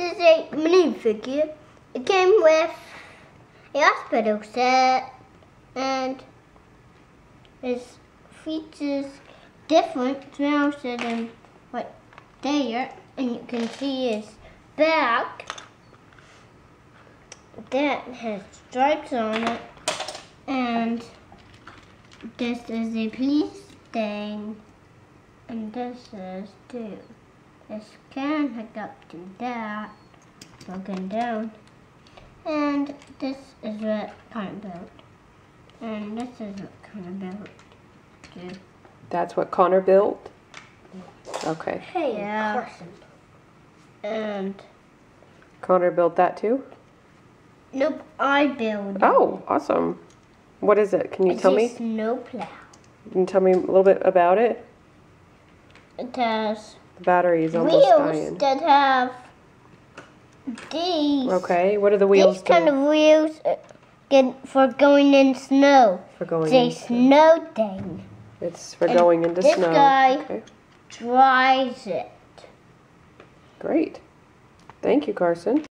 is a minifigure. It came with a hospital set, and its features different faster than what there, and you can see his back that has stripes on it, and this is a police thing, and this is too. This can hook up to that, broken down, and this is what kind of built, and this is what kind of built too. That's what Connor built? Okay. Hey, Carson. And Connor built that too? nope, I built. Oh, awesome. What is it? Can you tell me? It's a snowplow. Can you tell me a little bit about it? It has The battery is almost dying. wheels that have these. Okay, what are the wheels These kind of wheels get for going in snow. for going It's a in? snow thing. It's for and going into this snow. guy- Okay, Drives it. great. Thank you, Carson.